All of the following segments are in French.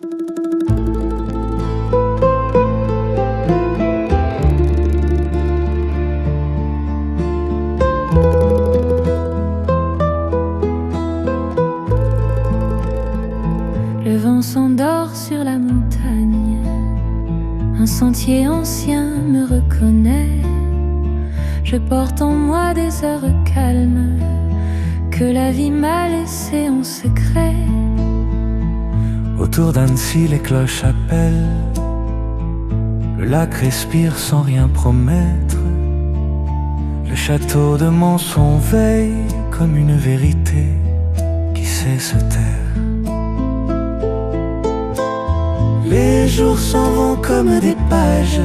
Le vent s'endort sur la montagne, un sentier ancien me reconnaît. Je porte en moi des heures calmes que la vie m'a laissées en secret. Autour d'Annecy les cloches appellent, le lac respire sans rien promettre. Le château de Monson veille comme une vérité qui sait se taire. Les jours s'en vont comme des pages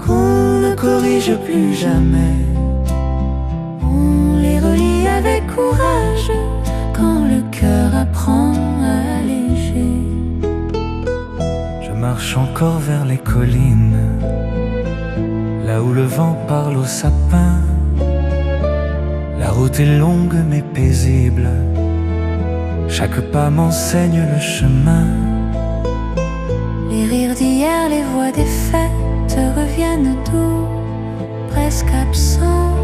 qu'on ne corrige plus jamais. On les relit avec courage quand le cœur apprend à alléger. Je marche encore vers les collines, là où le vent parle aux sapins. La route est longue mais paisible, chaque pas m'enseigne le chemin. Les rires d'hier, les voix des fêtes reviennent doux, presque absents.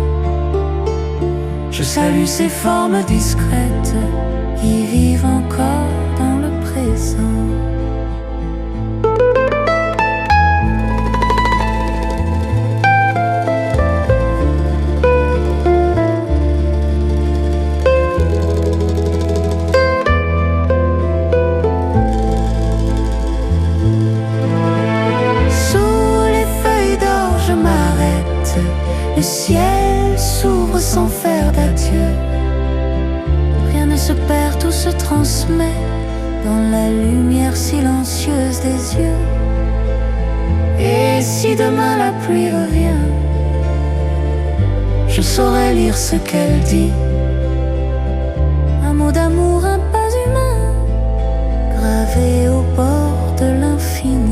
Je salue ces formes discrètes qui vivent encore dans le présent. Le ciel s'ouvre sans faire d'adieu. Rien ne se perd, tout se transmet dans la lumière silencieuse des yeux. Et si demain la pluie revient, je saurai lire ce qu'elle dit. Un mot d'amour, un pas humain, gravé au bord de l'infini.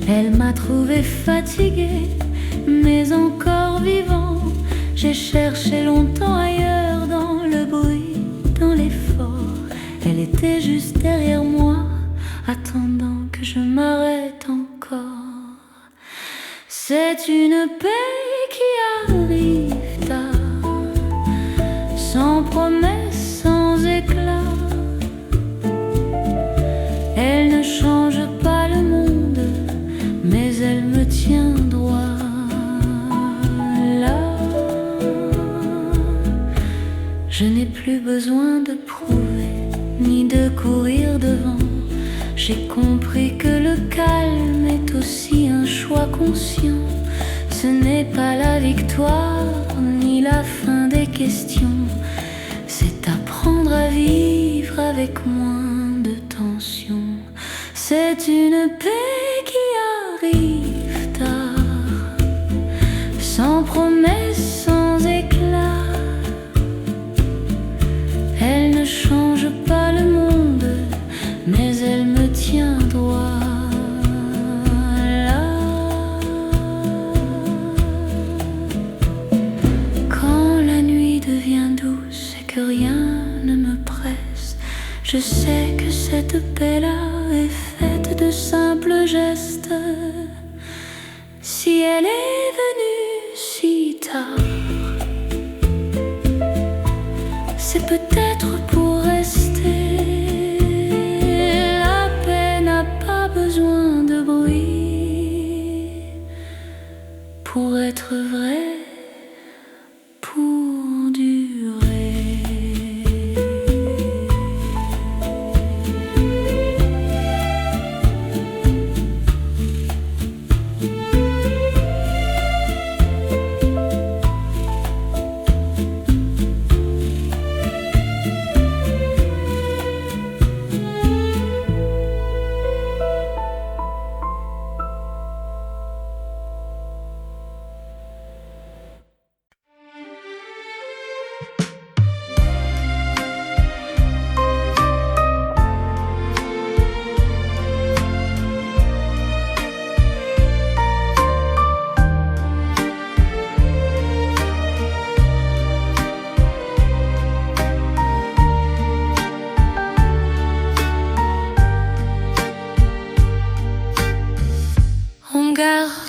Elle m'a trouvé fatigué, mais encore vivant. J'ai cherché longtemps ailleurs, dans le bruit, dans l'effort. Elle était juste derrière moi, attendant que je m'arrête encore. C'est une paix qui arrive tard, sans promesse, sans éclat. Elle ne change pas le monde, mais elle me tient droit là. Je n'ai plus besoin de prouver, ni de courir devant. J'ai compris que le calme est aussi un choix conscient. Ce n'est pas la victoire, ni la fin des questions. C'est apprendre à vivre avec moins de tension. C'est une paix qui arrive tard, sans promesse, sans éclat. Elle ne change pas le monde, mais elle me tient droit là. Quand la nuit devient douce et que rien ne me presse, je sais que cette paix-là est faite de simples gestes. Si elle est venue si tard, c'est peut-être pour rester. La paix n'a pas besoin de bruit pour être vraie, pour durer.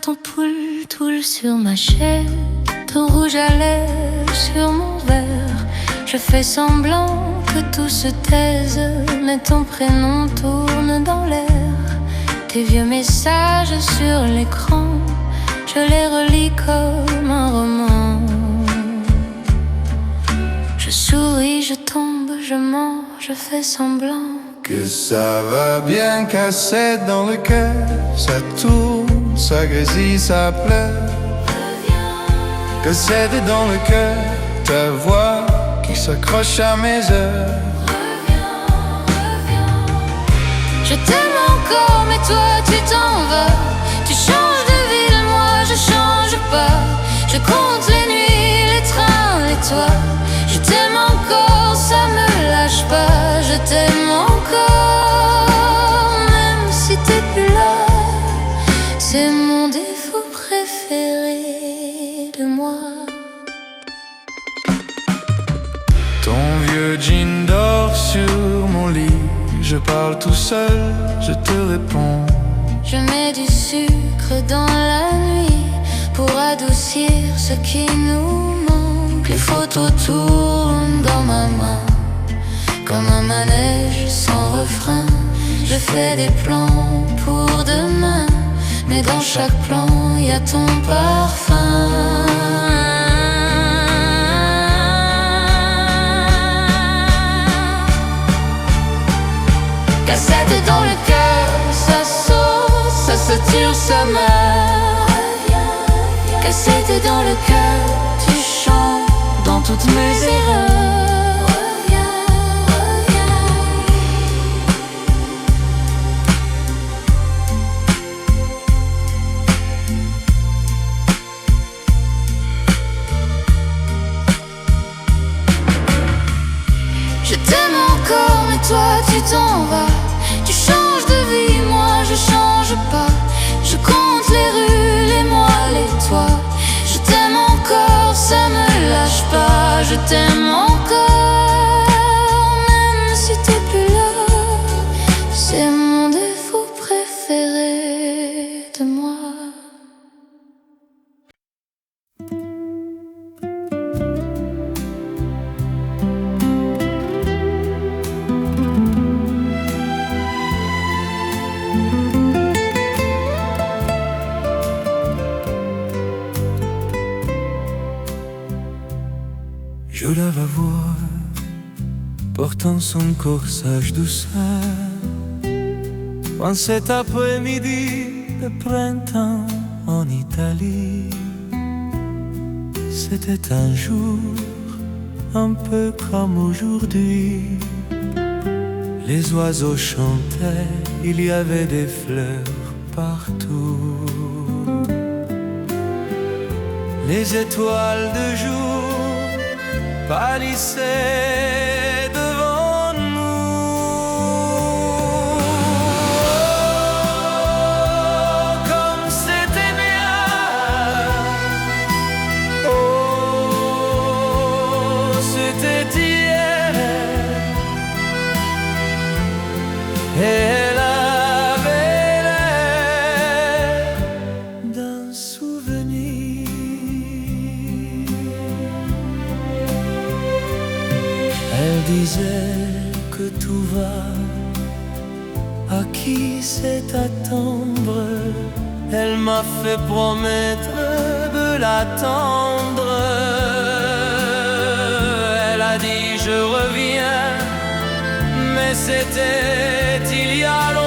Ton poule sur ma chaise, ton rouge à lèvres sur mon verre. Je fais semblant que tout se taise, mais ton prénom tourne dans l'air. Tes vieux messages sur l'écran, je les relis comme un roman. Je souris, je tombe, je mens, je fais semblant que ça va bien casser dans le cœur. Ça tourne, ça grésille, ça pleure. Que c'est dans le cœur ta voix qui s'accroche à mes heures. Je t'aime encore mais toi tu t'en vas. Tu changes de ville, moi je change pas. Je compte les nuits, les trains, les toits. Je t'aime encore, ça me lâche pas. Je t'aime encore, même si t'es plus là. C'est mon défaut préféré de moi. Ton vieux jean dort sur mon lit. Je parle tout seul, je te réponds. Je mets du sucre dans la nuit pour adoucir ce qui nous manque. Les photos tournent dans ma main comme un manège sans refrain. Je fais des plans pour demain, mais dans chaque plan y a ton parfum. Cassette dans le cœur, ça saute, ça se tire, ça meurt. Cassette dans le cœur, tu chantes dans toutes mes erreurs. Je t'aime encore mais toi tu t'en vas. Tu changes de vie, moi je change pas. Je compte les rues, les mois, les toits. Je t'aime encore, ça me lâche pas. Je t'aime encore, même si t'es plus là. C'est mon défaut préféré de moi. Je la vois portant son corsage douceur en cet après-midi de printemps en Italie. C'était un jour un peu comme aujourd'hui. Les oiseaux chantaient, il y avait des fleurs partout. Les étoiles de jour pâlissaient devant nous. Oh, comme c'était bien. Oh, c'était hier. Elle avait l'air d'un souvenir. disait que tout va, à qui c'est attendre. Elle m'a fait promettre de l'attendre. Elle a dit je reviens, mais c'était il y a longtemps.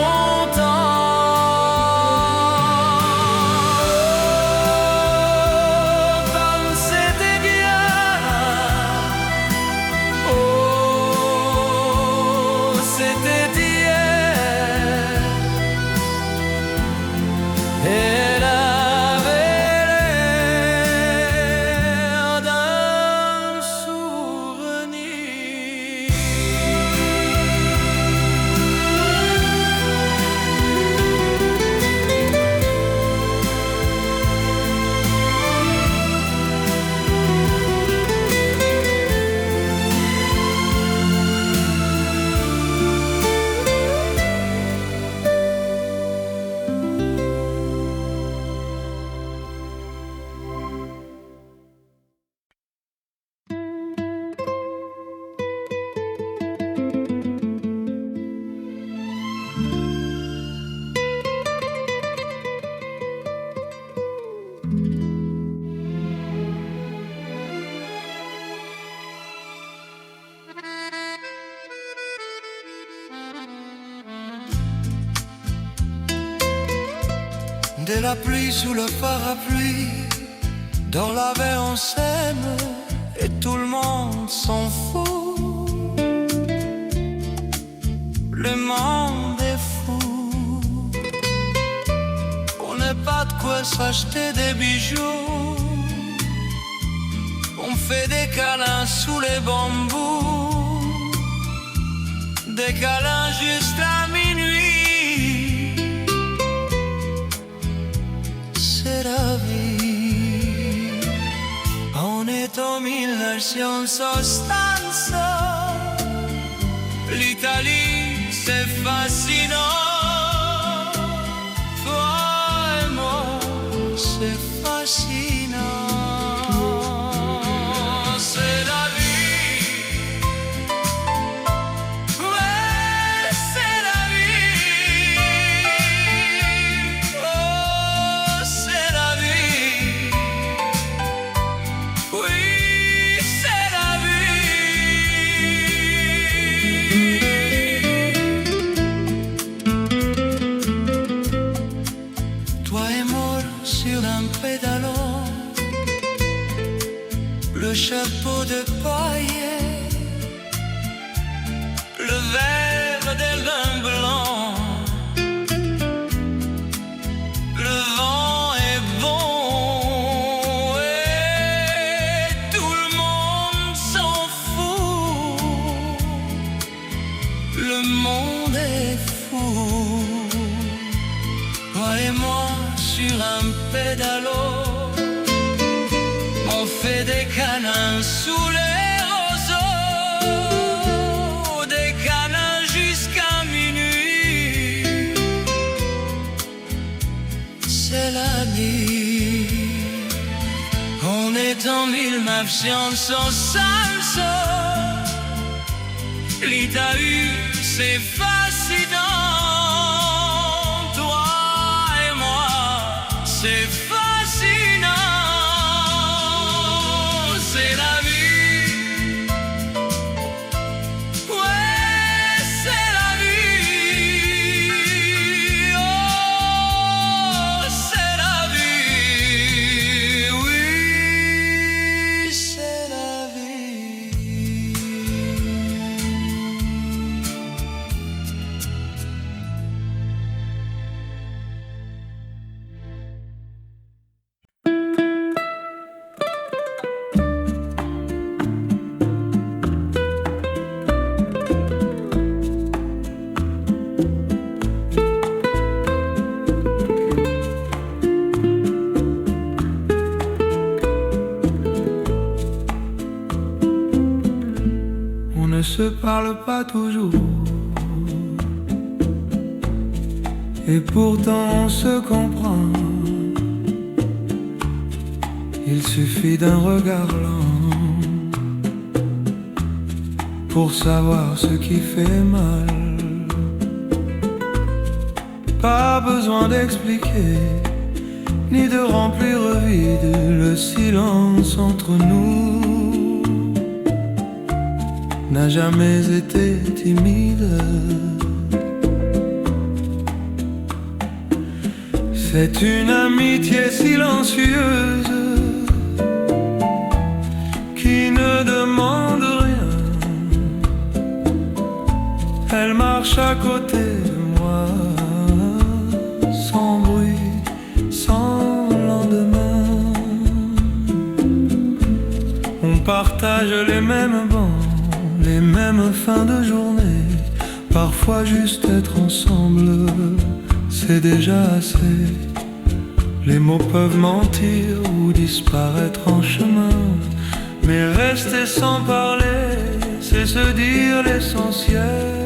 De la pluie sous le parapluie, dans la veille on s'aime et tout le monde s'en fout. Le monde est fou, on n'a pas de quoi s'acheter des bijoux. On fait des câlins sous les bambous, des câlins jusqu'à minuit. C'est la vie. On est en 1960. L'Italie, c'est fascinant. Toi et moi, c'est fascinant. C'est la vie. Ouais, c'est la vie. Oh, c'est la vie. Oui, c'est la vie. Toi et moi sur un pédalo, le chapeau de paille, le verre de vin blanc. Le vent est bon et tout le monde s'en fout. Le monde est fou. Toi et moi sur un pédalo, on fait des câlins sous les roseaux, des câlins jusqu'à minuit. C'est la nuit. On est en 1960. L'Italie, c'est fascinant. Toi et moi, c'est fascinant. C'est la vie. Ouais, c'est la vie. Oh, c'est la vie. Oui, c'est la vie. On ne se parle pas toujours, et pourtant on se comprend. Il suffit d'un regard lent pour savoir ce qui fait mal. Pas besoin d'expliquer, ni de remplir vide le silence entre nous. N'a jamais été timide. C'est une amitié silencieuse qui ne demande rien. Elle marche à côté de moi, sans bruit, sans lendemain. On partage les mêmes bancs, les mêmes fins de journée. Parfois juste être ensemble, c'est déjà assez. Les mots peuvent mentir ou disparaître en chemin, mais rester sans parler, c'est se dire l'essentiel.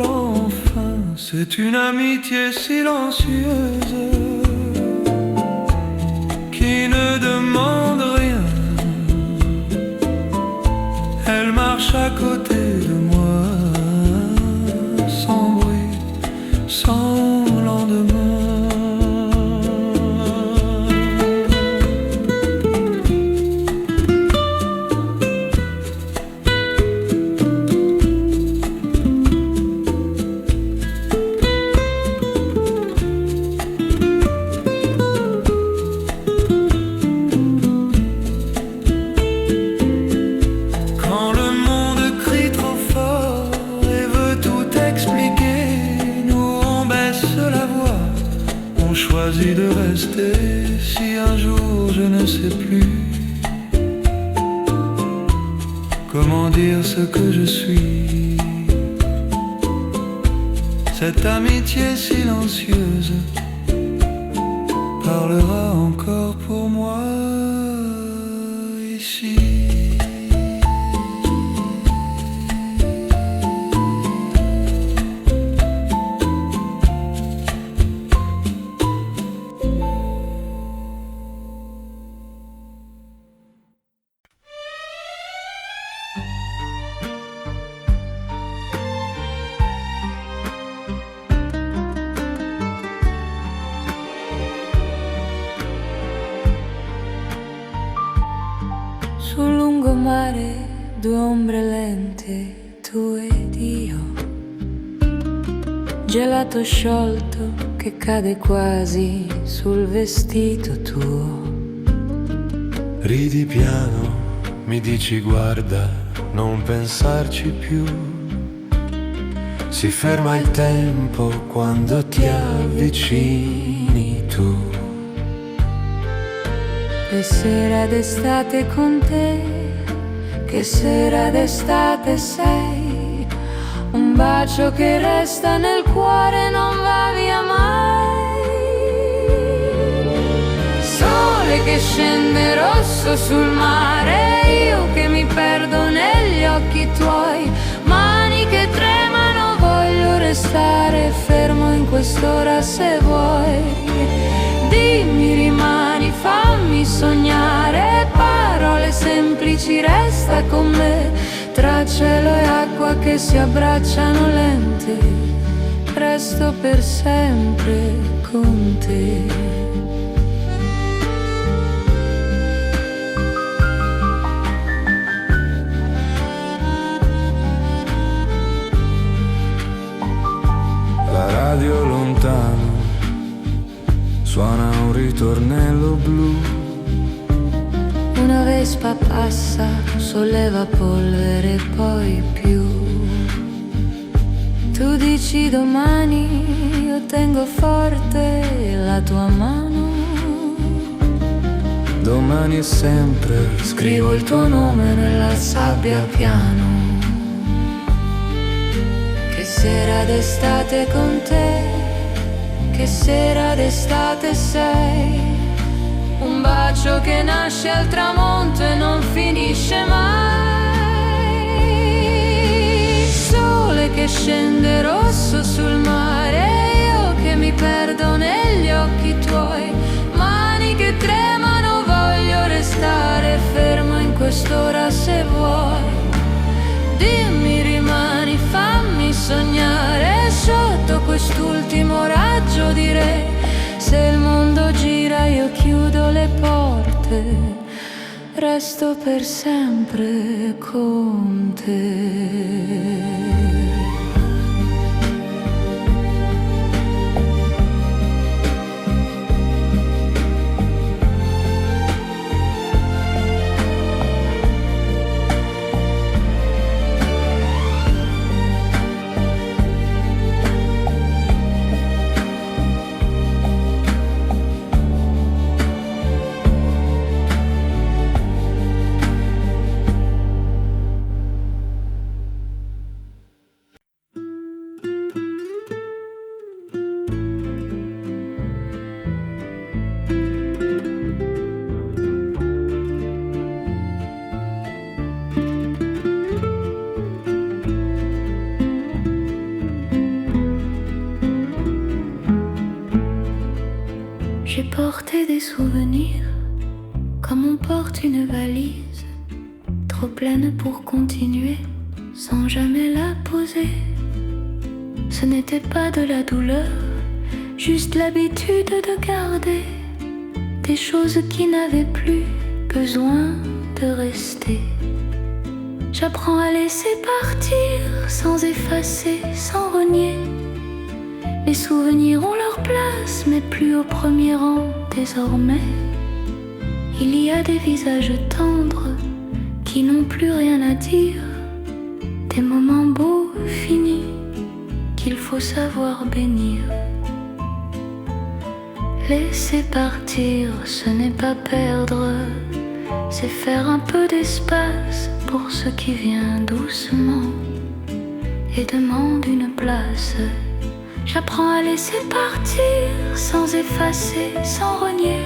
Enfin, c'est une amitié silencieuse qui ne demande rien. Elle marche à côté de moi, sans bruit, sans lendemain. De rester si un jour je ne sais plus comment dire ce que je suis. Cette amitié silencieuse parlera encore pour moi ici. Sul lungomare, due ombre lente, tu ed io. Gelato sciolto che cade quasi sul vestito tuo. Ridi piano, mi dici guarda, non pensarci più. Si ferma il tempo quando ti avvicini tu. Che sera d'estate con te, che sera d'estate sei. Un bacio che resta nel cuore non va via mai. Sole che scende rosso sul mare, io che mi perdo negli occhi tuoi. Mani che tremano, voglio restare fermo in quest'ora se vuoi. Dimmi rimani, fammi sognare, parole semplici, resta con me. Tra cielo e acqua che si abbracciano lente, resto per sempre con te. La radio lontano suona un ritornello blu. Una vespa passa, solleva polvere e poi più. Tu dici domani, io tengo forte la tua mano. Domani è sempre, Scrivo il tuo nome nella sabbia piano. Che sera d'estate con te, che sera d'estate sei. Un bacio che nasce al tramonto e non finisce mai. Sole che scende rosso sul mare, io che mi perdo negli occhi tuoi. Mani che tremano, voglio restare fermo in quest'ora se vuoi. dimmi rimani, fammi sognare sotto quest'ultimo raggio direi. Se il mondo gira io chiudo le porte, resto per sempre con te. J'ai porté des souvenirs comme on porte une valise, trop pleine pour continuer sans jamais la poser. Ce n'était pas de la douleur, juste l'habitude de garder des choses qui n'avaient plus besoin de rester. J'apprends à laisser partir sans effacer, sans renier. Les souvenirs ont leur place, mais plus au premier rang désormais. Il y a des visages tendres qui n'ont plus rien à dire, des moments beaux finis qu'il faut savoir bénir. Laisser partir, ce n'est pas perdre, c'est faire un peu d'espace pour ce qui vient doucement et demande une place. J'apprends à laisser partir, sans effacer, sans renier.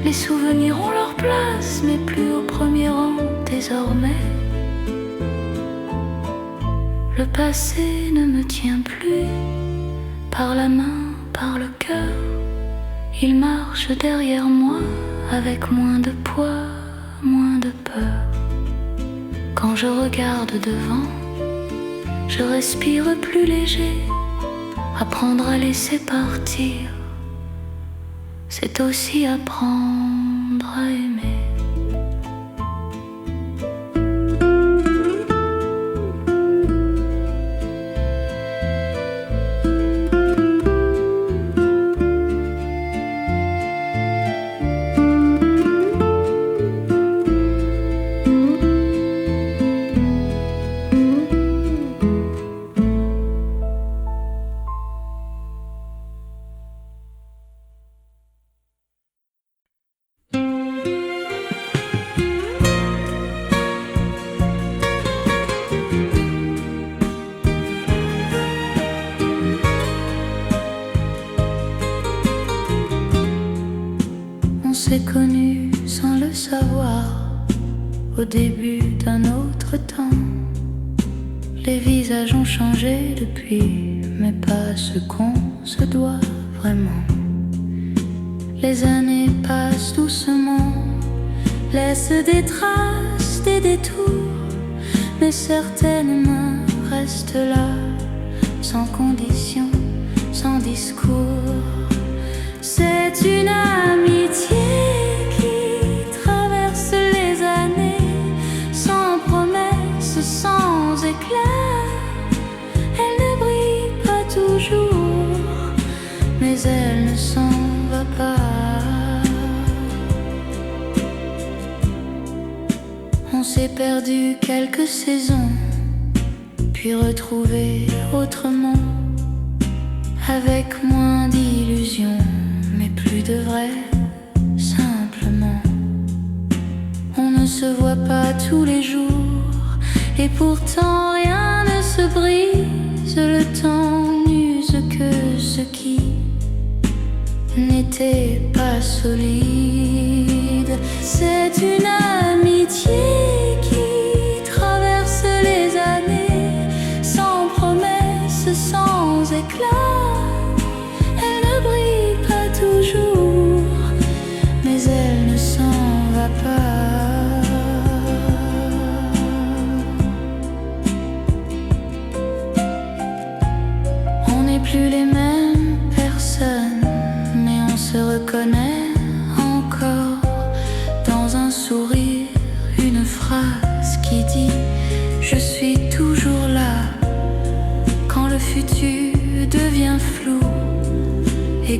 Les souvenirs ont leur place, mais plus au premier rang désormais. Le passé ne me tient plus, par la main, par le cœur. Il marche derrière moi, avec moins de poids, moins de peur. Quand je regarde devant, je respire plus léger. Apprendre à laisser partir, c'est aussi apprendre à aimer. On s'est connus sans le savoir, au début d'un autre temps. Les visages ont changé depuis, mais pas ce qu'on se doit vraiment. Les années passent doucement, laissent des traces, des détours, mais certaines mains restent là, sans condition, sans discours. C'est une amitié qui traverse les années, sans promesse, sans éclat. Elle ne brille pas toujours, mais elle ne s'en va pas. On s'est perdu quelques saisons, puis retrouvé autrement, avec moins d'illusions, mais plus de vrai, simplement. On ne se voit pas tous les jours, et pourtant rien ne se brise. Le temps n'use que ce qui n'était pas solide. C'est une amitié qui traverse les années, sans promesse, sans éclat. Elle ne brille pas toujours, mais elle ne s'en va pas.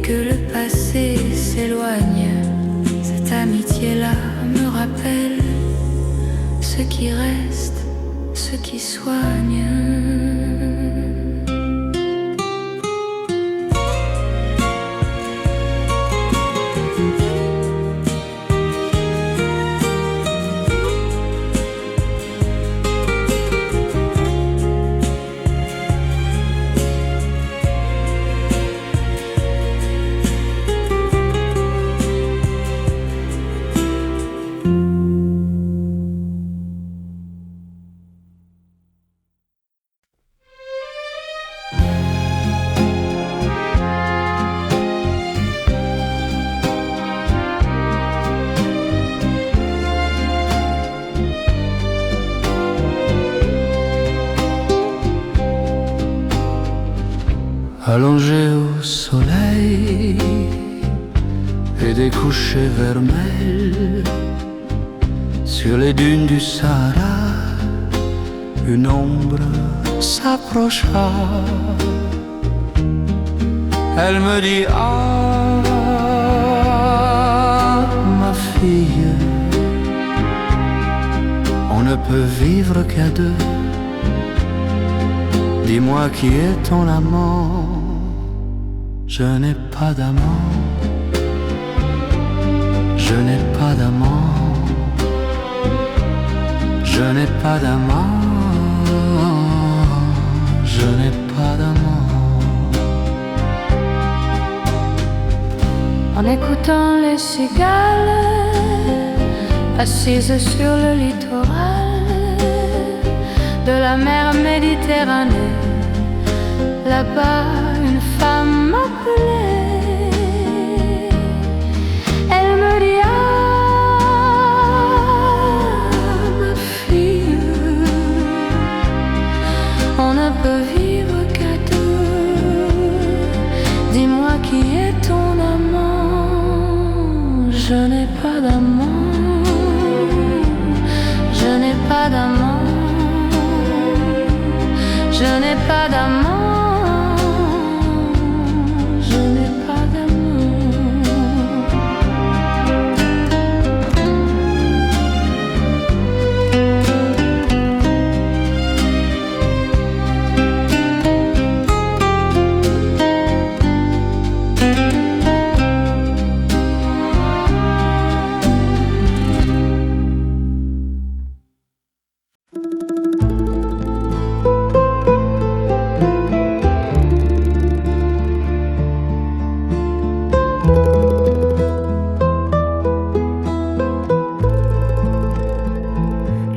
que le passé s'éloigne. Cette amitié-là me rappelle ce qui reste, ce qui soigne. Allongé au soleil et des couchers vermeils sur les dunes du Sahara, une ombre s'approcha. Elle me dit: ah, ma fille, on ne peut vivre qu'à deux. Dis-moi qui est ton amant. Je n'ai pas d'amant, je n'ai pas d'amant, je n'ai pas d'amant, je n'ai pas d'amant. En écoutant les cigales assises sur le littoral de la mer Méditerranée, là-bas une femme m'appelait. Elle me dit: ah, ma fille, on ne peut vivre qu'à deux. Dis-moi qui est ton amant. Je n'ai pas d'amant, je n'ai pas d'amant, je n'ai pas d'amant.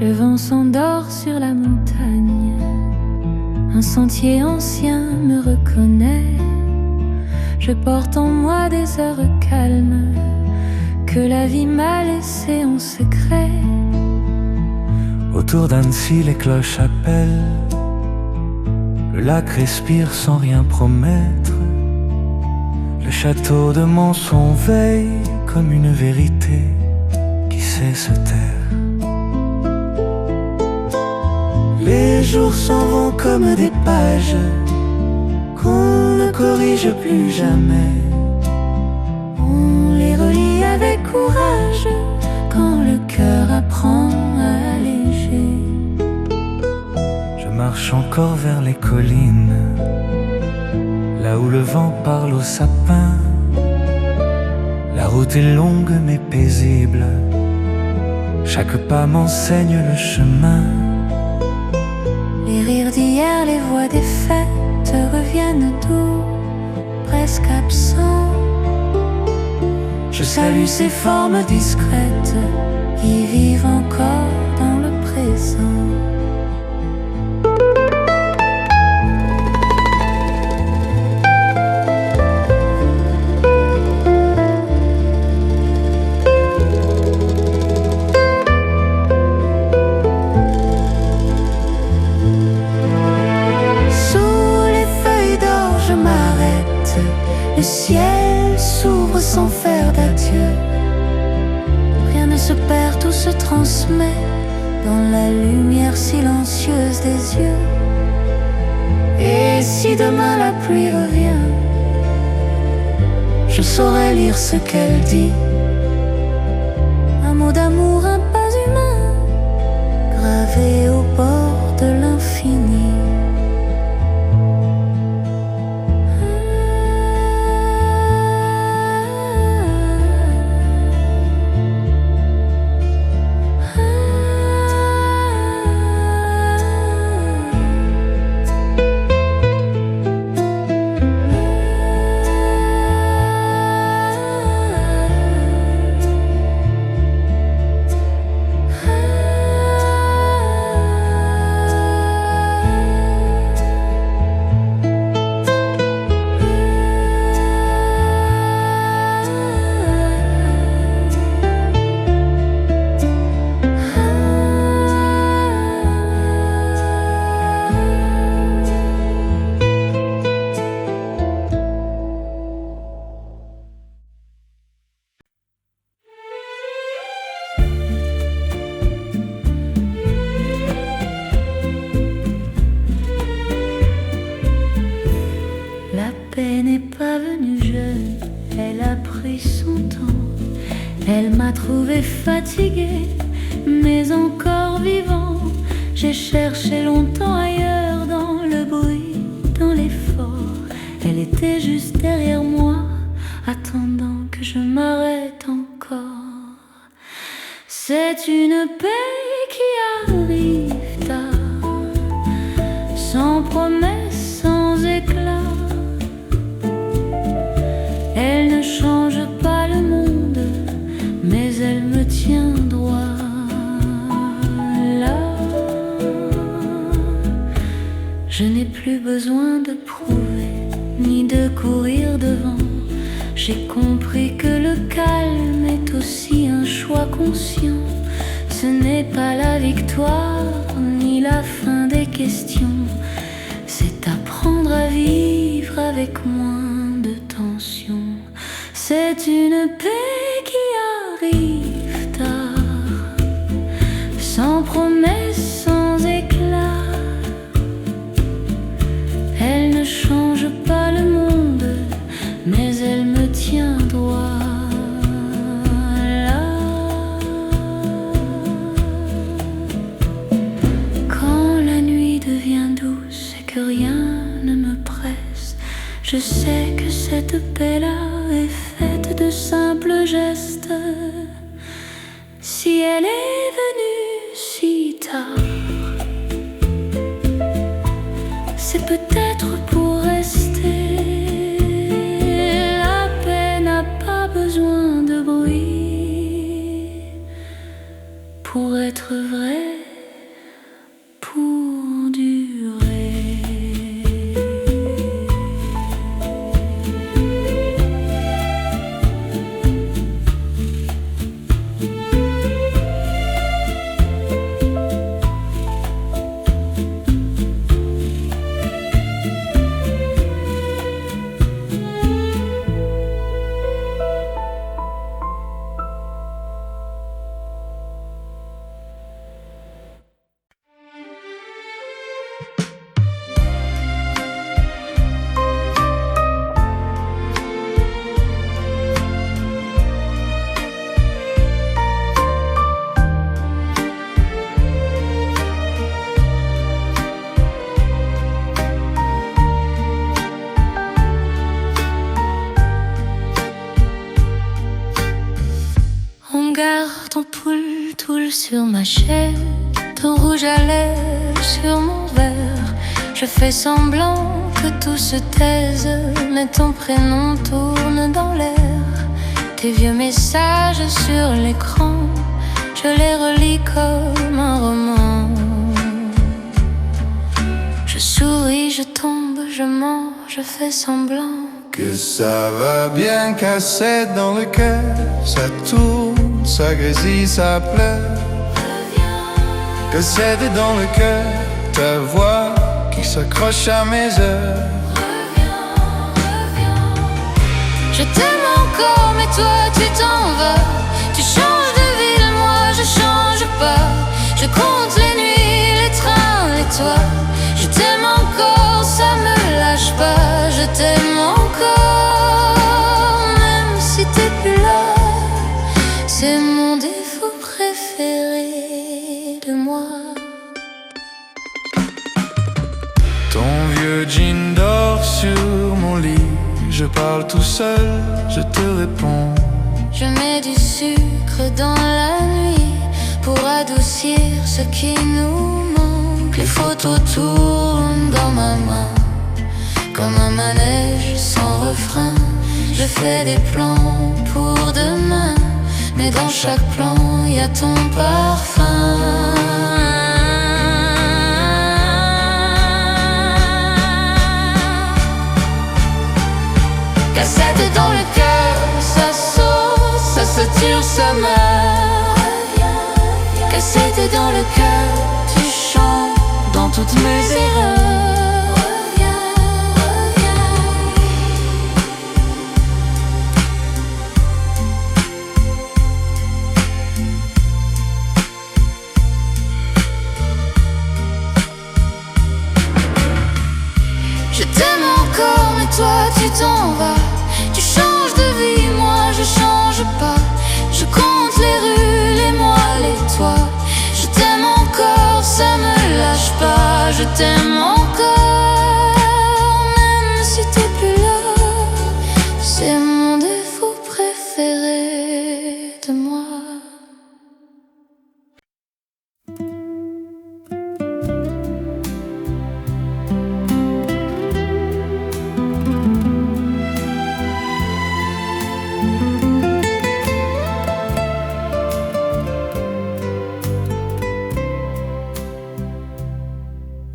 Le vent s'endort sur la montagne, un sentier ancien me reconnaît. Je porte en moi des heures calmes que la vie m'a laissées en secret. Autour d'Annecy, les cloches appellent, le lac respire sans rien promettre. Le château de Monson veille comme une vérité qui sait se taire. Les jours s'en vont comme des pages qu'on ne corrige plus jamais. On les relit avec courage quand le cœur apprend à alléger. Je marche encore vers les collines, là où le vent parle aux sapins. La route est longue mais paisible, chaque pas m'enseigne le chemin. Les rires d'hier, les voix des fêtes reviennent doux, presque absents. Je salue ces formes discrètes qui vivent encore dans le présent. Le ciel s'ouvre sans faire d'adieu. Rien ne se perd, tout se transmet dans la lumière silencieuse des yeux. Et si demain la pluie revient, saurais lire ce qu'elle dit. Un mot d'amour, un pas humain, gravé au bord de l'infini. La paix n'est pas venue jeune, elle a pris son temps. Elle m'a trouvé fatiguée, mais encore vivant. J'ai cherché longtemps ailleurs, dans le bruit, dans l'effort. Elle était juste derrière moi, attendant que je m'arrête encore. C'est une paix qui arrive tard, sans promesse, sans éclat. Elle ne change pas le monde, mais elle me tient droit là. Je n'ai plus besoin de prouver, ni de courir devant. J'ai compris que le calme est aussi un choix conscient. Ce n'est pas la victoire, ni la fin des questions. C'est apprendre à vivre avec moins de tension. C'est une paix qui arrive tard, sans promesse, sans éclat. Elle ne change pas le monde, mais elle me tient droit là. Quand la nuit devient douce et que rien ne me presse, je sais que cette paix-là est faite de simples gestes. Si elle est venue si tard, c'est peut-être pour rester. La paix n'a pas besoin de bruit pour être vraie, pour durer. Ton poule sur ma chaise, ton rouge à lèvres sur mon verre. Je fais semblant que tout se taise, mais ton prénom tourne dans l'air. Tes vieux messages sur l'écran, je les relis comme un roman. Je souris, je tombe, je mens, je fais semblant que ça va bien casser dans le cœur. Ça tourne, ça grésille, ça pleure. Que c'est dans le cœur, ta voix qui s'accroche à mes heures. Je t'aime encore, mais toi tu t'en vas. Tu changes de ville, moi je change pas. Je compte les nuits, les trains, les toits. Je t'aime encore, ça me lâche pas. Je t'aime encore, même je parle tout seul, je te réponds. Je mets du sucre dans la nuit pour adoucir ce qui nous manque. Les photos tournent dans ma main comme un manège sans refrain. Je fais des plans pour demain, mais dans chaque plan y a ton parfum. Cassette dans le cœur, ça saute, ça se tire, ça meurt. Cassette dans le cœur, tu chantes dans toutes mes erreurs. Je t'aime encore, mais toi tu t'en vas. Tu changes de vie, moi je change pas. Je compte les rues, les mois, les toits. Je t'aime encore, ça me lâche pas. Je t'aime encore, même si t'es plus là. C'est mon défaut préféré de moi.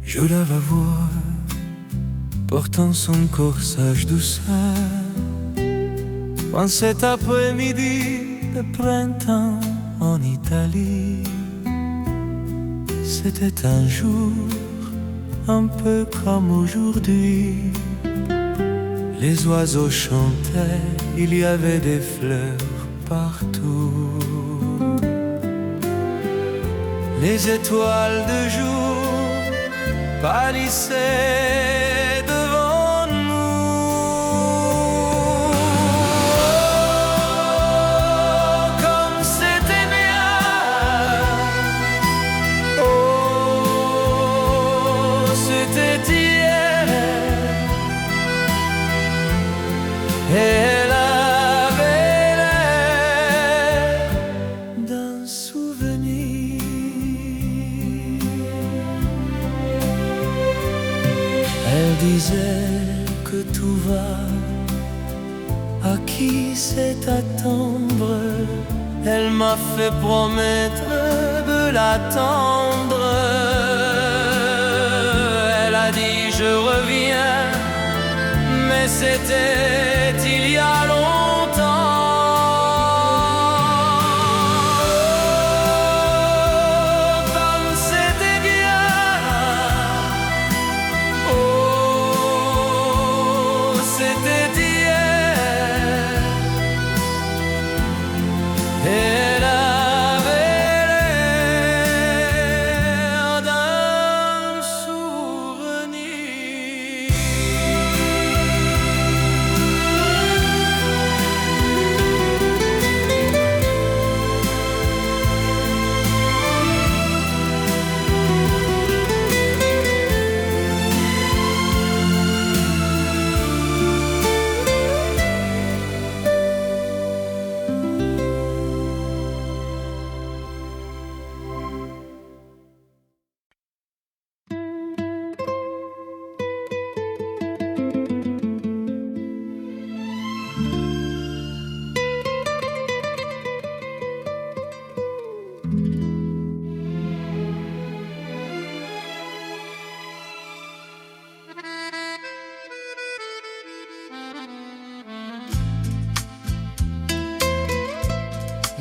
Je la vais voir, portant son corsage douceur, en cet après-midi de printemps en Italie. C'était un jour un peu comme aujourd'hui. Les oiseaux chantaient, il y avait des fleurs partout. Les étoiles de jour pâlissaient devant nous. Oh, comme c'était bien. Oh, c'était hier. Et elle avait l'air d'un souvenir. Elle disait que tout va, à qui sait attendre. Elle m'a fait promettre de l'attendre. Elle a dit je reviens, mais c'était il y a longtemps. Comme c'était bien. Oh, c'était hier. Elle avait l'air d'un souvenir.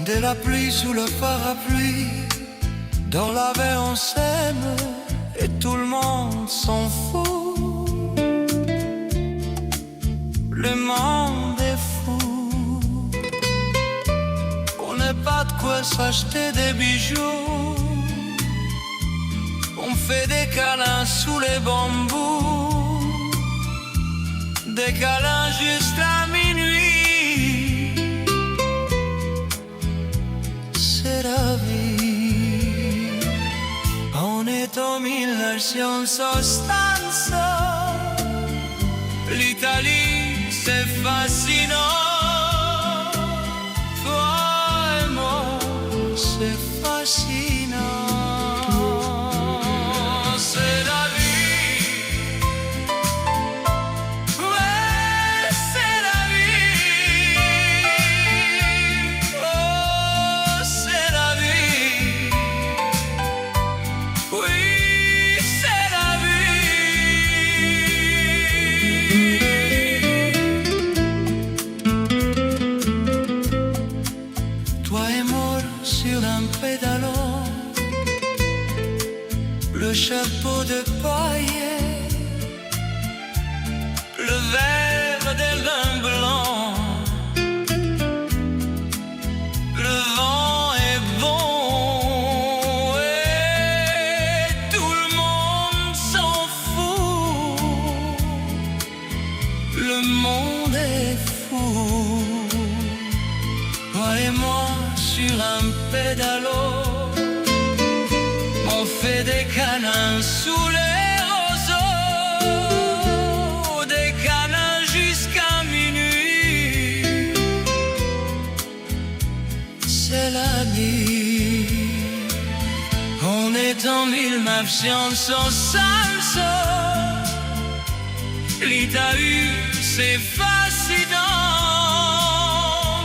De la pluie sous le parapluie, dans la baie on s'aime et tout le monde s'en fout. Le monde est fou, on n'a pas de quoi s'acheter des bijoux. On fait des câlins sous les bambous, des câlins jusqu'à minuit. C'est la vie. On est en 1960, l'Italie c'est fascinant. Toi et moi, c'est fascinant. C'est la vie. Ouais, c'est la vie. Oh, c'est la vie. Oui, c'est la vie. Toi et moi sur un pédalo, le chapeau de paille, le verre de lin blanc. Le vent est bon et tout le monde s'en fout. Le monde est fou. Toi et moi sur un pédalo, on fait des câlins sous les roseaux, des câlins jusqu'à minuit. C'est la vie. On est en 1960. L'Italie, c'est fascinant.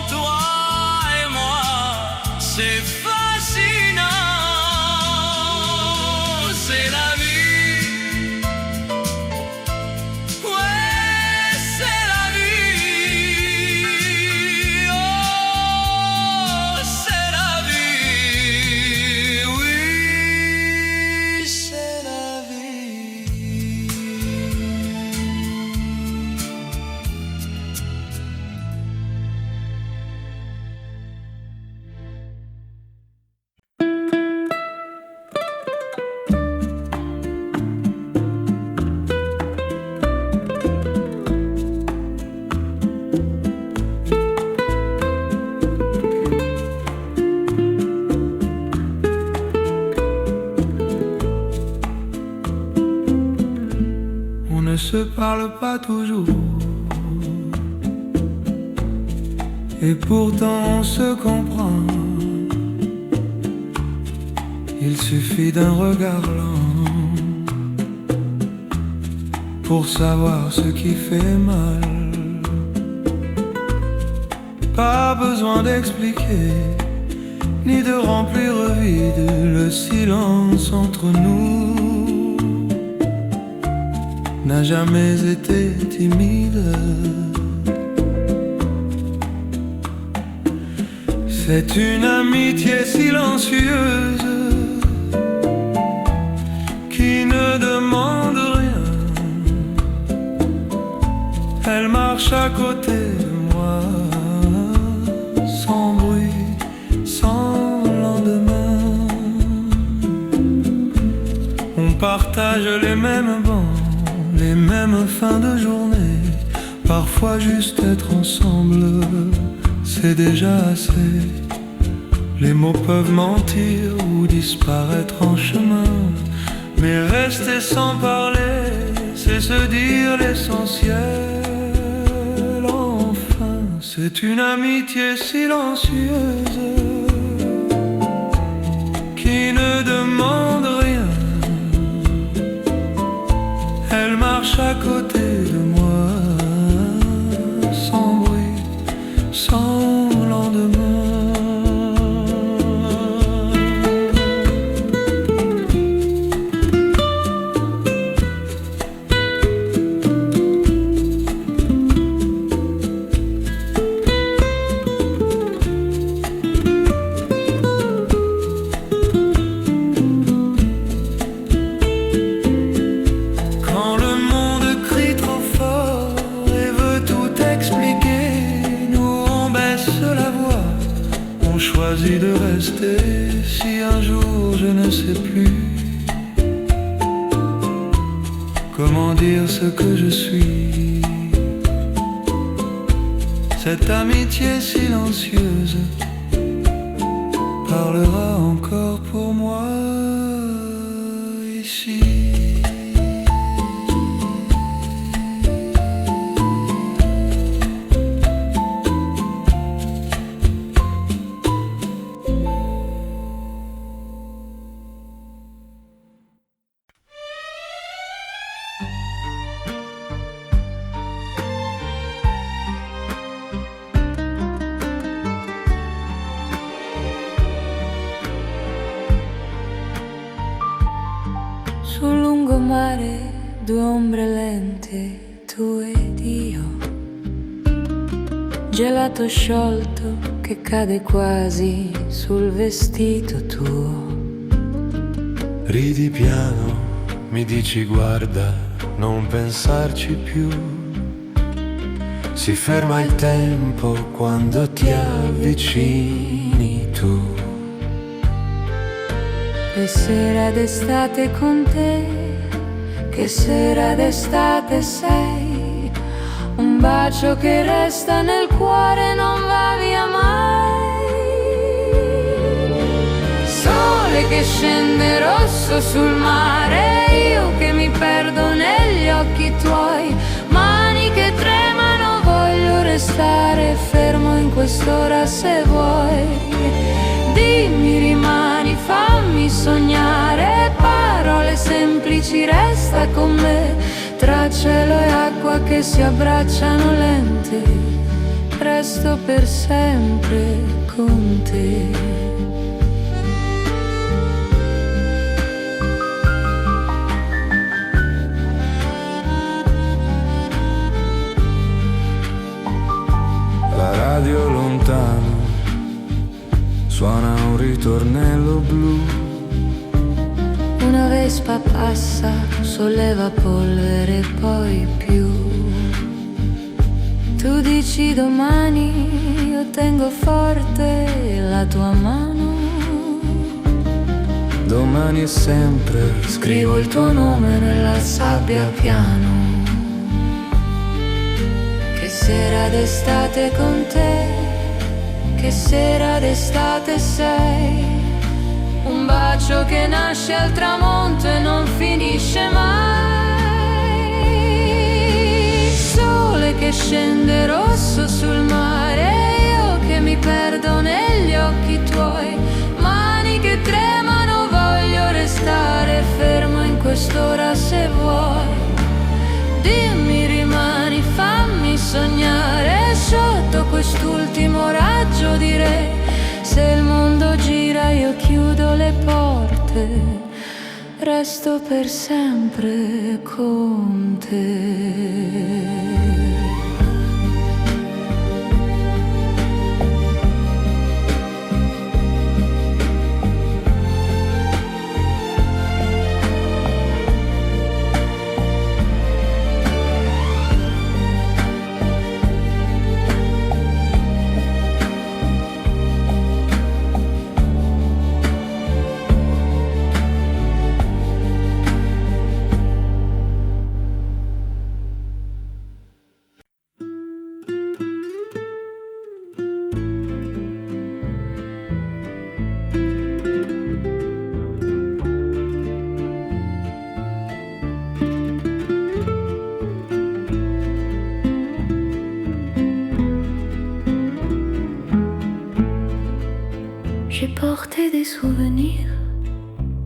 Toi et moi, c'est fascinant. C'est la vie. Ouais, c'est la vie. Oh, c'est la vie. Oui, c'est la vie. On ne se parle pas toujours, et pourtant on se comprend. Il suffit d'un regard lent pour savoir ce qui fait mal. Pas besoin d'expliquer, ni de remplir vide le silence entre nous. N'a jamais été timide. C'est une amitié silencieuse qui ne demande rien. Elle marche à côté de moi, sans bruit, sans lendemain. On partage les mêmes bancs, les mêmes fins de journée. Parfois juste être ensemble, c'est déjà assez. Les mots peuvent mentir ou disparaître en chemin, mais rester sans parler, c'est se dire l'essentiel. Enfin, c'est une amitié silencieuse qui ne demande rien. Elle marche à côté de moi, sans bruit, sans lendemain. Choisis de rester si un jour je ne sais plus comment dire ce que je suis. Cette amitié silencieuse parlera encore pour moi ici. sul lungomare, due ombre lente, tu ed io. Gelato sciolto che cade quasi sul vestito tuo. Ridi piano, mi dici guarda, non pensarci più. Si ferma il tempo quando ti avvicini tu. Che sera d'estate con te, che sera d'estate sei. Un bacio che resta nel cuore non va via mai. Sole che scende rosso sul mare, io che mi perdo negli occhi tuoi. Mani che tremano, voglio restare fermo in quest'ora se vuoi. Dimmi rimani, fammi sognare, parole semplici, resta con me. Tra cielo e acqua che si abbracciano lente, resto per sempre con te. La radio lontano suona un ritornello blu. Una vespa passa, solleva polvere poi più. Tu dici domani, io tengo forte la tua mano. Domani è sempre, Scrivo il tuo nome nella sabbia piano. Che sera d'estate con te, che sera d'estate sei. Un bacio che nasce al tramonto e non finisce mai. Sole che scende rosso sul mare, io che mi perdo negli occhi tuoi. Mani che tremano, voglio restare fermo in quest'ora se vuoi. Dimmi rimani, fammi sognare sotto quest'ultimo raggio di re. Se il mondo gira io chiudo le porte, resto per sempre con te. J'ai porté des souvenirs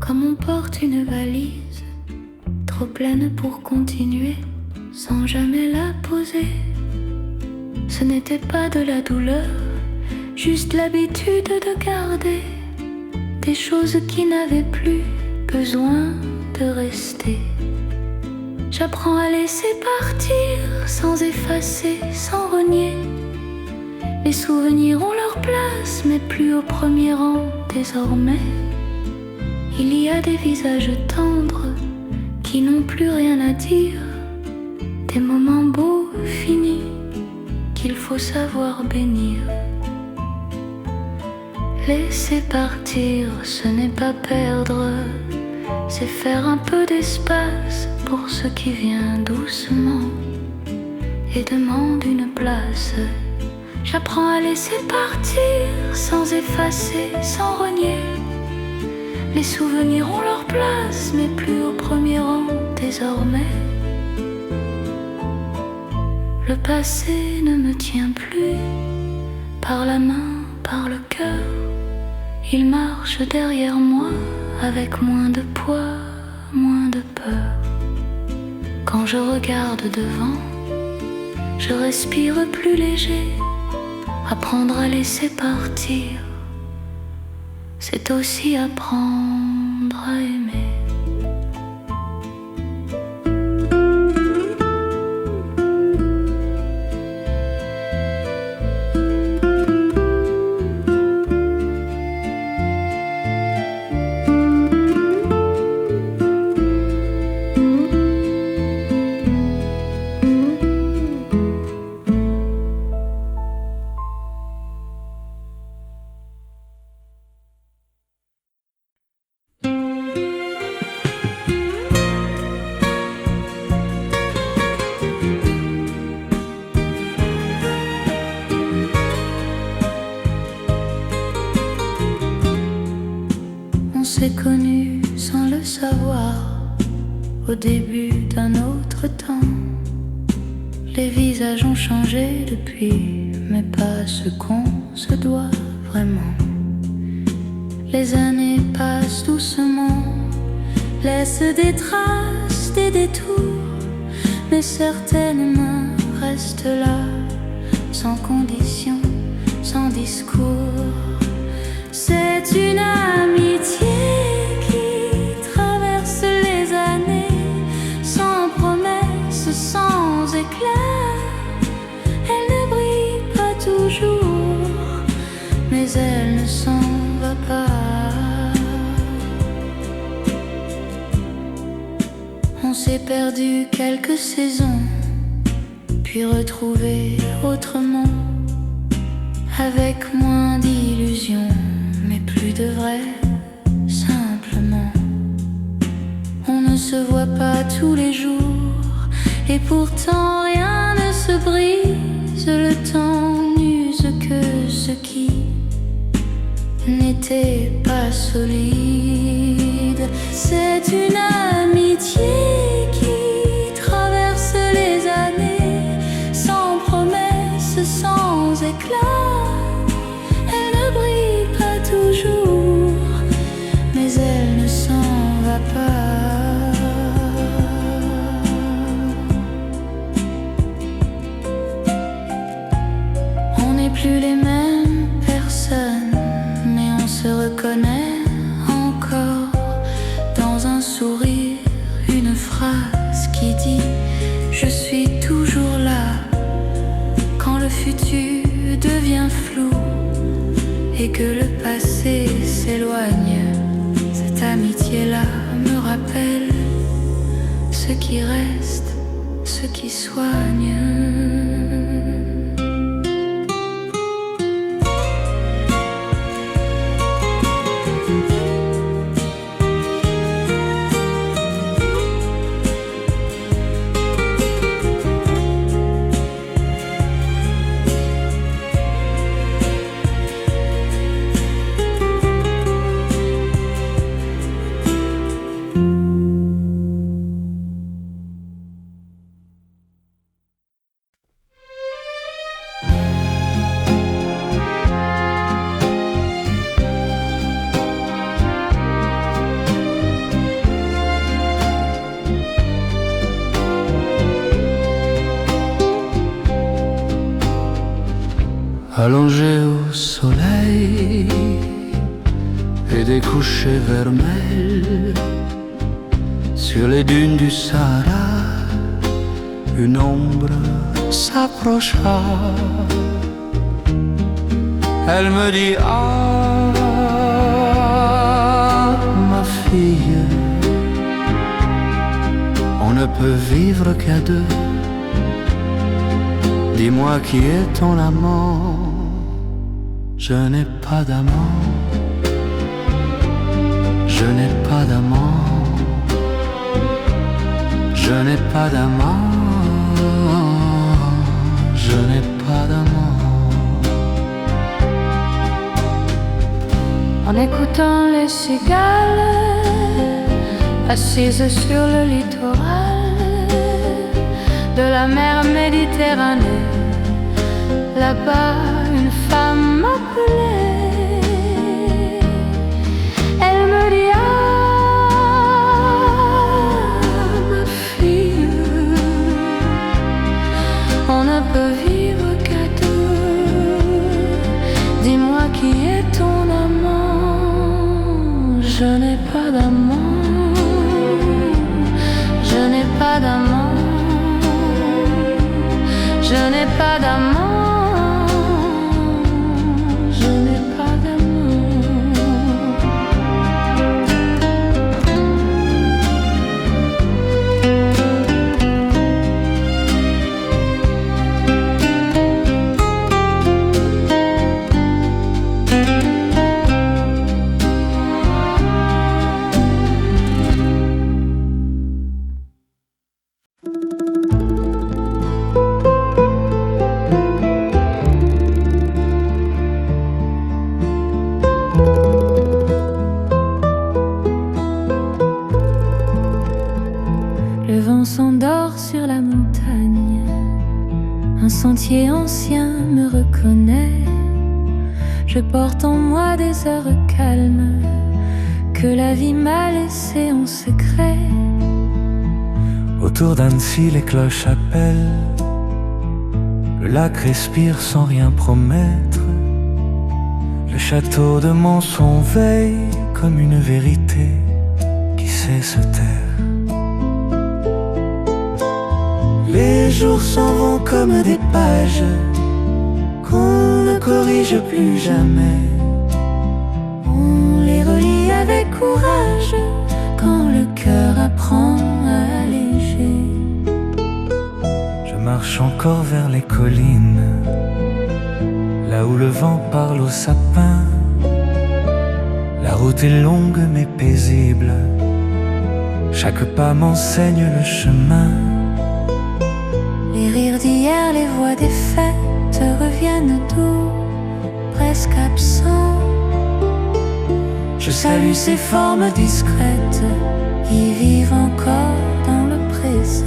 comme on porte une valise, trop pleine pour continuer sans jamais la poser. Ce n'était pas de la douleur, juste l'habitude de garder des choses qui n'avaient plus besoin de rester. J'apprends à laisser partir sans effacer, sans renier. Les souvenirs ont leur place, mais plus au premier rang désormais. Il y a des visages tendres qui n'ont plus rien à dire, des moments beaux, finis, qu'il faut savoir bénir. Laisser partir, ce n'est pas perdre, c'est faire un peu d'espace pour ce qui vient doucement et demande une place. J'apprends à laisser partir, sans effacer, sans renier. Les souvenirs ont leur place, mais plus au premier rang désormais. Le passé ne me tient plus par la main, par le cœur. Il marche derrière moi avec moins de poids, moins de peur. Quand je regarde devant, je respire plus léger. Apprendre à laisser partir, c'est aussi apprendre à aimer. le savoir. Au début d'un autre temps, les visages ont changé depuis, mais pas ce qu'on se doit vraiment. Les années passent doucement, laissent des traces, des détours, mais certaines mains restent là, sans condition, sans discours. C'est une amitié qui traverse les années, sans promesse, sans éclat. Elle ne brille pas toujours, mais elle ne s'en va pas. On s'est perdu quelques saisons, puis retrouvé autrement, avec moins d'illusions, mais plus de vrai, simplement. On ne se voit pas tous les jours, et pourtant rien ne se brise. Le temps n'use que ce qui n'était pas solide. C'est une amitié qui traverse les années, sans promesse, sans éclat. Elle ne brille pas toujours, mais elle ne s'en va pas. On n'est plus les mêmes personnes, mais on se reconnaît encore dans un sourire, une phrase qui dit « Je suis toujours là » quand le futur devient flou et que le passé s'éloigne. Cette amitié-là me rappelle ce qui reste, ce qui soigne. Allongé au soleil et des couchers vermeils sur les dunes du Sahara, une ombre s'approcha. Elle me dit « Ah, ma fille, on ne peut vivre qu'à deux. Dis-moi qui est ton amant. Je n'ai pas d'amant, je n'ai pas d'amant, je n'ai pas d'amant, je n'ai pas d'amant. » En écoutant les cigales assises sur le littoral de la mer Méditerranée, là-bas une femme m'appelait. Elle me dit « Ah, ma fille, on ne peut vivre qu'à deux. Dis-moi qui est ton amant. Je n'ai pas d'amant, je n'ai pas d'amant, je n'ai pas d'amant, je n'ai vent s'endort sur la montagne. Un sentier ancien me reconnaît. Je porte en moi des heures calmes que la vie m'a laissées en secret. Autour d'Annecy, les cloches appellent. Le lac respire sans rien promettre. Le château de Monson veille comme une vérité qui sait se taire. Les jours s'en vont comme des pages qu'on ne corrige plus jamais. On les relit avec courage quand le cœur apprend à alléger. Je marche encore vers les collines, là où le vent parle aux sapins. La route est longue mais paisible, chaque pas m'enseigne le chemin. Les rires d'hier, les voix des fêtes reviennent doux, presque absents. Je salue ces formes discrètes qui vivent encore dans le présent.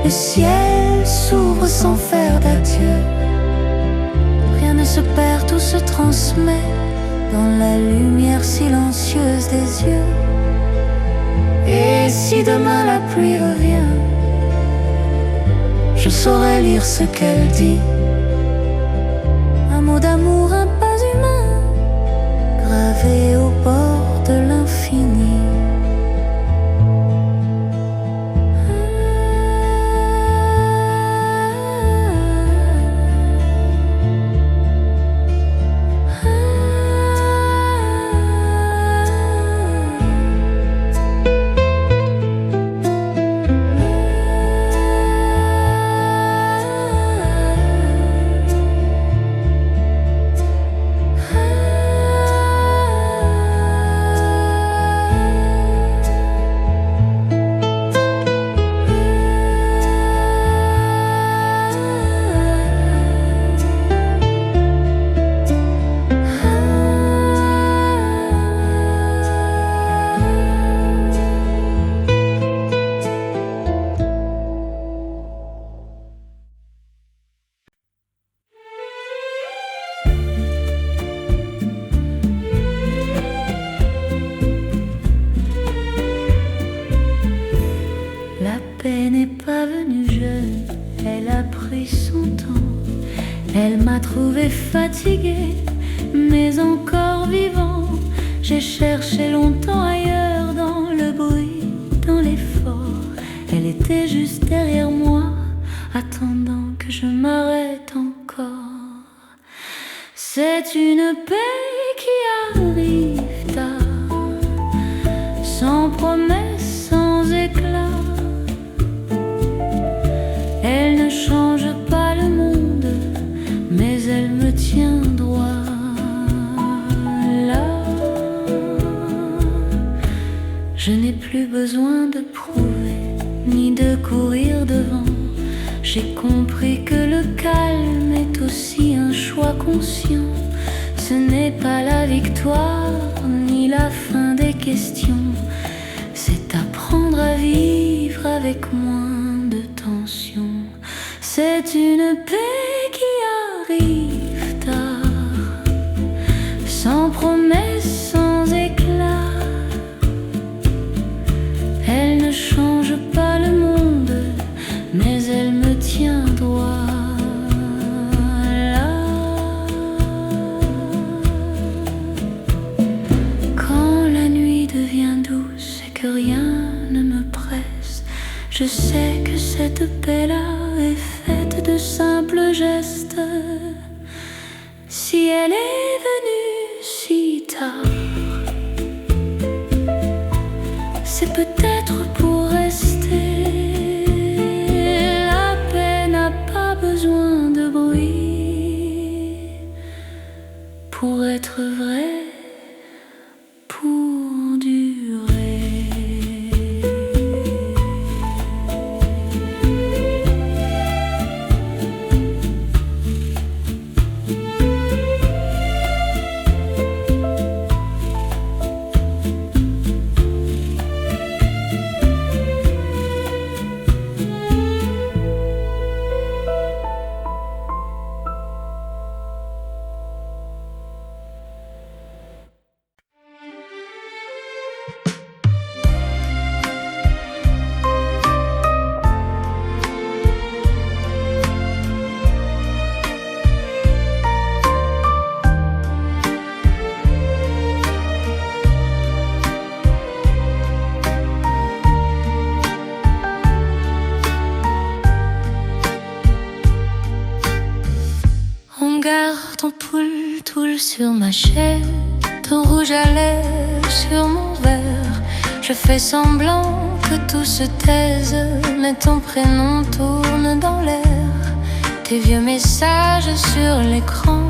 Le ciel s'ouvre sans faire d'adieu. Rien ne se perd, tout se transmet dans la lumière silencieuse des yeux. Et si demain la pluie revient, je saurai lire ce qu'elle dit. Un mot d'amour, un pas humain, gravé au bord de l'infini. Elle m'a trouvé fatigué, mais encore vivant. J'ai cherché longtemps ailleurs, dans le bruit, dans l'effort. Elle était juste derrière moi, attendant que je m'arrête encore. C'est une paix qui arrive tard, sans promesse, sans éclat. Elle ne change pas le monde, mais elle me tient droit là. Je n'ai plus besoin de prouver, ni de courir devant. J'ai compris que le calme est aussi un choix conscient. Ce n'est pas la victoire, ni la fin des questions. C'est apprendre à vivre avec moins de tension. C'est une paix qui arrive tard, sans promesse, sans éclat. Elle ne change pas le monde, mais elle me tient droit là. Quand la nuit devient douce et que rien ne me presse, je sais que cette paix-là est faite de simples gestes. Si elle est venue si tard, c'est peut-être pour rester. La paix n'a pas besoin de bruit pour être vraie. tout sur ma chaise, ton rouge à lèvres sur mon verre. Je fais semblant que tout se taise, mais ton prénom tourne dans l'air. Tes vieux messages sur l'écran,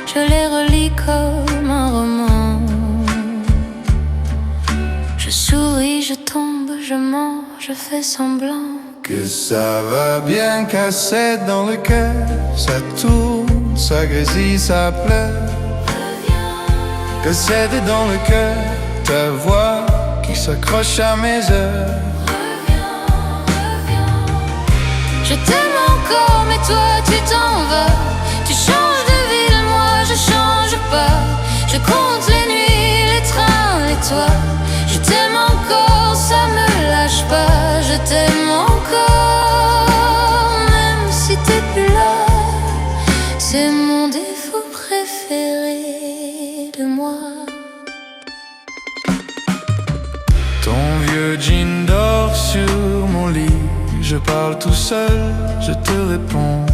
je les relis comme un roman. Je souris, je tombe, je mens, je fais semblant que ça va bien casser dans le cœur. Ça tourne, ça grésille, ça pleure. Que c'est dans le cœur, ta voix qui s'accroche à mes heures. Je t'aime encore, mais toi tu t'en vas. Tu changes de ville, moi je change pas. Je compte les nuits, les trains et toi. Je t'aime encore, ça me lâche pas. Je t'aime encore, même si t'es plus là. C'est mon défaut préféré de moi. Ton vieux jean dort sur mon lit. Je parle tout seul, je te réponds.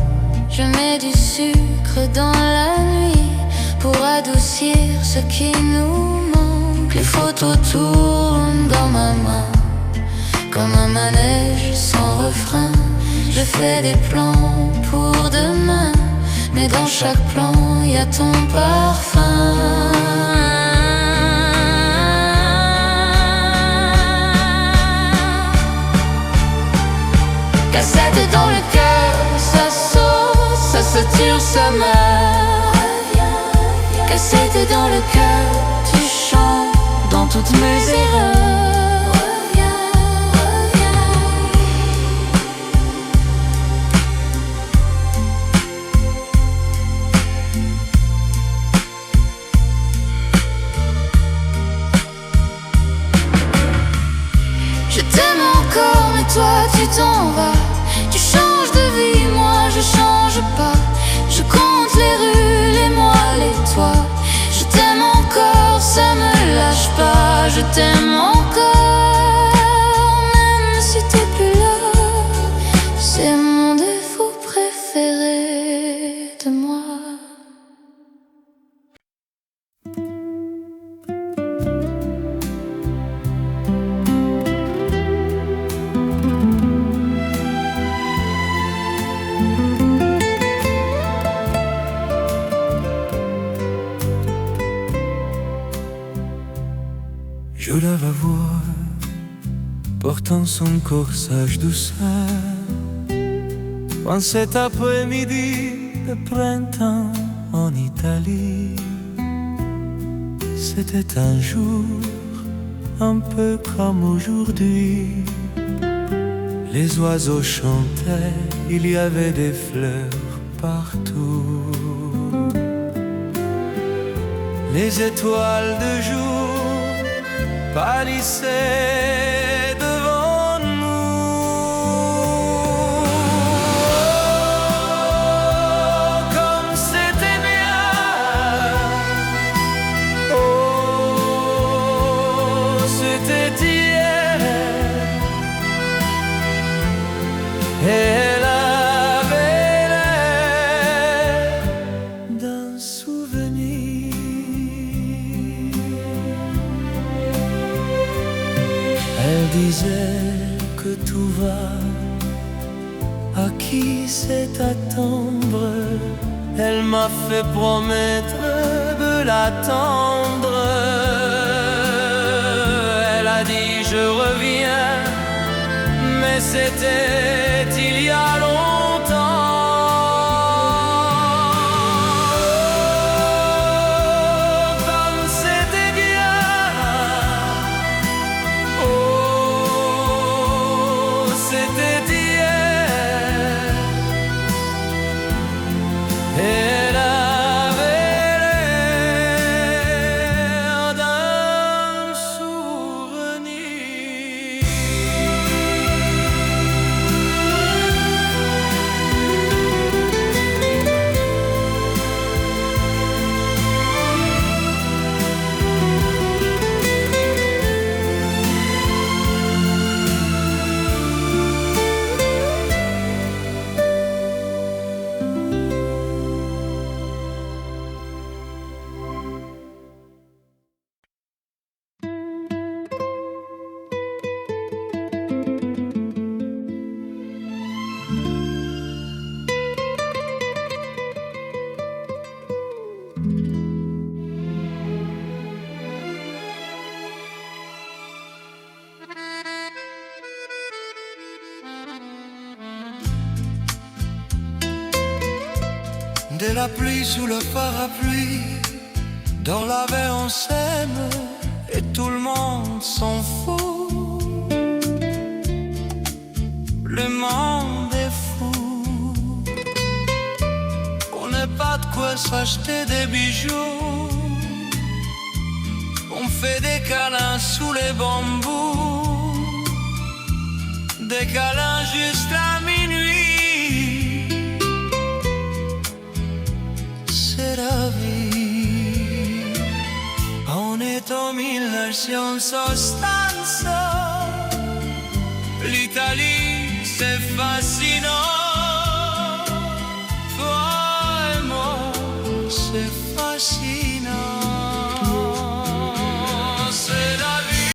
Je mets du sucre dans la nuit pour adoucir ce qui nous manque. Les photos tournent dans ma main comme un manège sans refrain. Je fais des plans pour demain, mais dans chaque plan y a ton parfum. Cassette dans le cœur, ça saute, ça se tire, ça meurt. Cassette dans le cœur, tu chantes dans toutes mes erreurs. Je t'aime encore, mais toi tu t'en vas. Tu changes de vie, moi je change pas. Je compte les rues, les mois, les toits. Je t'aime encore, ça me lâche pas. Je t'aime encore, même si t'es plus là. C'est mon défaut préféré de moi. Je la vois portant son corsage douceur en cet après-midi de printemps en Italie. C'était un jour un peu comme aujourd'hui. Les oiseaux chantaient, il y avait des fleurs partout. Les étoiles de jour pâlissaient devant nous. Oh, comme c'était bien. Oh, c'était hier. Elle avait l'air d'un souvenir. Elle disait que tout va, à qui c'est attendre. Elle m'a fait promettre de l'attendre. Elle a dit je reviens, mais c'était il y a longtemps. Elle avait l'air d'un souvenir. et la pluie sous le parapluie. Dans la baie on s'aime et tout le monde s'en fout. Le monde est fou. On n'a pas de quoi s'acheter des bijoux. On fait des câlins sous les bambous, des câlins jusqu'à minuit. C'est la vie. On est en 1960. L'Italie, c'est fascinant.